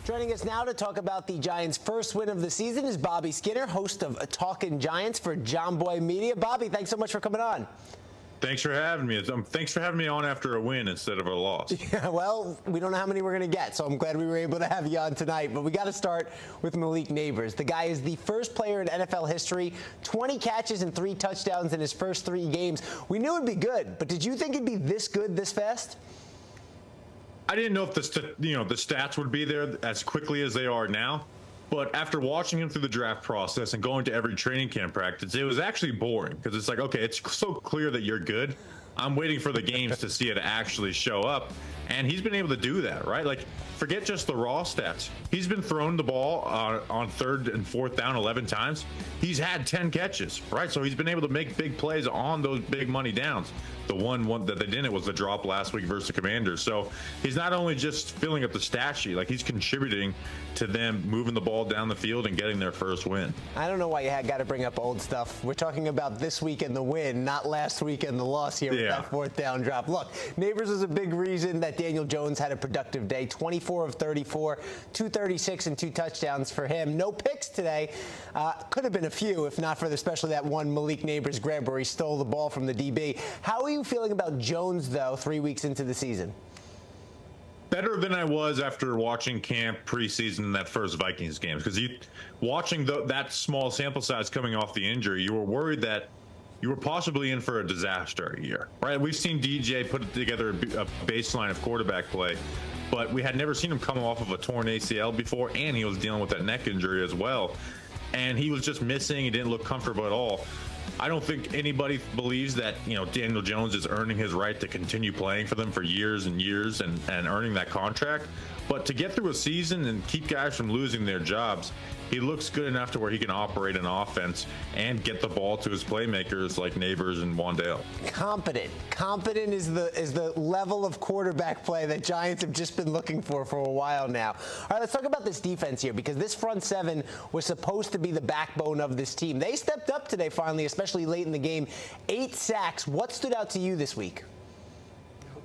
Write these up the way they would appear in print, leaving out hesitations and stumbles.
Joining us now to talk about the Giants' first win of the season is Bobby Skinner, host of Talkin Giants for John Boy Media. Bobby, thanks so much for coming on. Thanks for having me. Thanks for having me on after a win instead of a loss. Yeah, well, we don't know how many we're going to get, so I'm glad we were able to have you on tonight. But we got to start with Malik Nabers. The guy is the first player in NFL history, 20 catches and 3 touchdowns in his first 3 games. We knew it'd be good, but did you think it'd be this good this fast? I didn't know if the stats would be there as quickly as they are now. But after watching him through the draft process and going to every training camp practice, it was actually boring because it's like, okay, it's so clear that you're good. I'm waiting for the games to see it actually show up. And he's been able to do that, right? Like, forget just the raw stats. He's been thrown the ball on 3rd and 4th down 11 times. He's had 10 catches, right? So he's been able to make big plays on those big money downs. The one that they didn't was the drop last week versus the Commanders. So he's not only just filling up the stat sheet, like he's contributing to them moving the ball down the field and getting their first win. I don't know why you got to bring up old stuff. We're talking about this week and the win, not last week and the loss here with that 4th down drop. Look, Nabers was a big reason that Daniel Jones had a productive day. 24 of 34, 236 and 2 touchdowns for him. No picks today. Could have been a few, if not for especially that one Malik Nabers grab where he stole the ball from the DB. How are you feeling about Jones, though, 3 weeks into the season? Better than I was after watching camp preseason in that first Vikings game, because watching that small sample size coming off the injury, you were worried that you were possibly in for a disaster year, right? We've seen DJ put together a baseline of quarterback play, but we had never seen him come off of a torn ACL before, and he was dealing with that neck injury as well. And he was just missing. He didn't look comfortable at all. I don't think anybody believes that, Daniel Jones is earning his right to continue playing for them for years and years and earning that contract. But to get through a season and keep guys from losing their jobs, he looks good enough to where he can operate an offense and get the ball to his playmakers like Nabers and Wan'Dale. Competent is the level of quarterback play that Giants have just been looking for a while now. All right, let's talk about this defense here, because this front 7 was supposed to be the backbone of this team. They stepped up today finally, especially late in the game. 8 sacks. What stood out to you this week?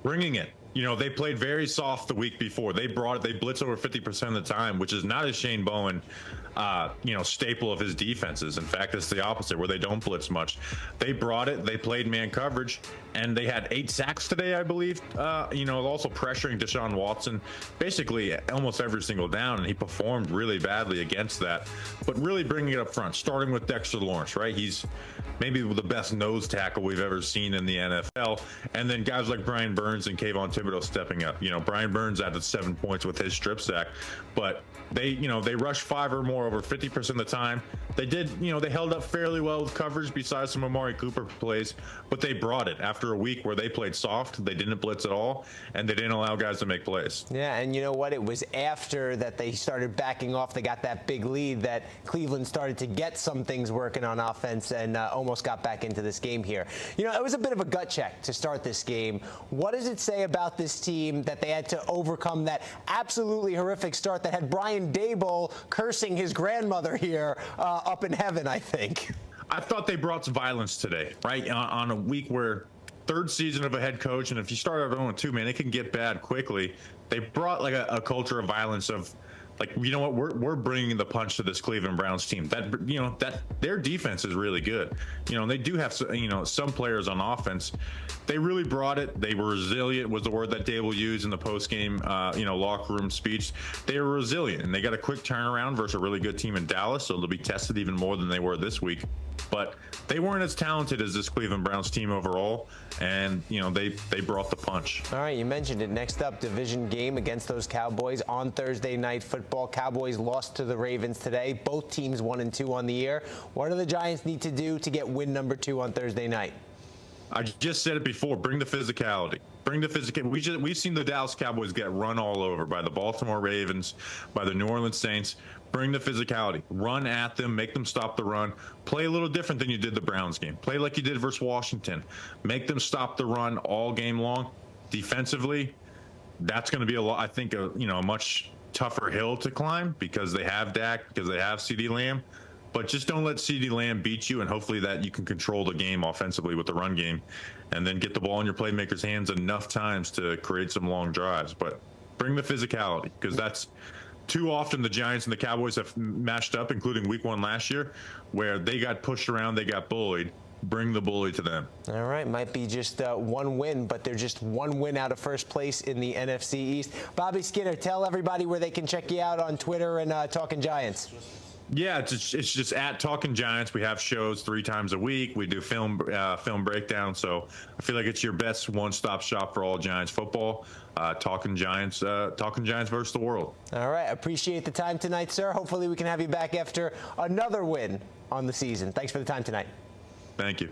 Bringing it. They played very soft the week before. They blitz over 50% of the time, which is not a Shane Bowen, staple of his defenses. In fact, it's the opposite, where they don't blitz much. They brought it. They played man coverage, and they had 8 sacks today, I believe. Also pressuring Deshaun Watson basically almost every single down, and he performed really badly against that. But really bringing it up front, starting with Dexter Lawrence, right? He's maybe the best nose tackle we've ever seen in the NFL. And then guys like Brian Burns and Kayvon Thibodeau stepping up. Brian Burns added 7 points with his strip sack, but they rushed 5 or more over 50% of the time. They did, they held up fairly well with coverage besides some Amari Cooper plays, but they brought it after a week where they played soft. They didn't blitz at all, and they didn't allow guys to make plays. Yeah, and you know what? It was after that they started backing off. They got that big lead that Cleveland started to get some things working on offense and almost got back into this game here. It was a bit of a gut check to start this game. What does it say about this team that they had to overcome that absolutely horrific start that had Brian Daboll cursing his grandmother here up in heaven, I think? I thought they brought some violence today, right? On a week where 3rd season of a head coach, and if you start out 0-2, man, it can get bad quickly. They brought like a culture of violence of, like, we're bringing the punch to this Cleveland Browns team. That their defense is really good. They do have some players on offense. They really brought it. They were resilient, was the word that Dable used in the post-game locker room speech. They were resilient, and they got a quick turnaround versus a really good team in Dallas, so they'll be tested even more than they were this week. But they weren't as talented as this Cleveland Browns team overall, and they brought the punch. All right, you mentioned it. Next up, division game against those Cowboys on Thursday Night Football. Cowboys lost to the Ravens today. Both teams 1-2 on the year. What do the Giants need to do to get win number 2 on Thursday night? I just said it before. Bring the physicality. Bring the physicality. We've seen the Dallas Cowboys get run all over by the Baltimore Ravens, by the New Orleans Saints. Bring the physicality. Run at them. Make them stop the run. Play a little different than you did the Browns game. Play like you did versus Washington. Make them stop the run all game long. Defensively, that's going to be a much tougher hill to climb because they have Dak, because they have CeeDee Lamb. But just don't let CeeDee Lamb beat you, and hopefully that you can control the game offensively with the run game and then get the ball in your playmakers' hands enough times to create some long drives. But bring the physicality, because that's too often the Giants and the Cowboys have matched up, including week 1 last year, where they got pushed around, they got bullied. Bring the bully to them. All right, might be just one win, but they're just one win out of first place in the NFC East. Bobby Skinner, tell everybody where they can check you out on Twitter and Talkin Giants. Yeah, it's just at Talkin Giants. We have shows 3 times a week. We do film breakdown. So I feel like it's your best one-stop shop for all Giants football. Talkin Giants versus the world. All right, appreciate the time tonight, sir. Hopefully we can have you back after another win on the season. Thanks for the time tonight. Thank you.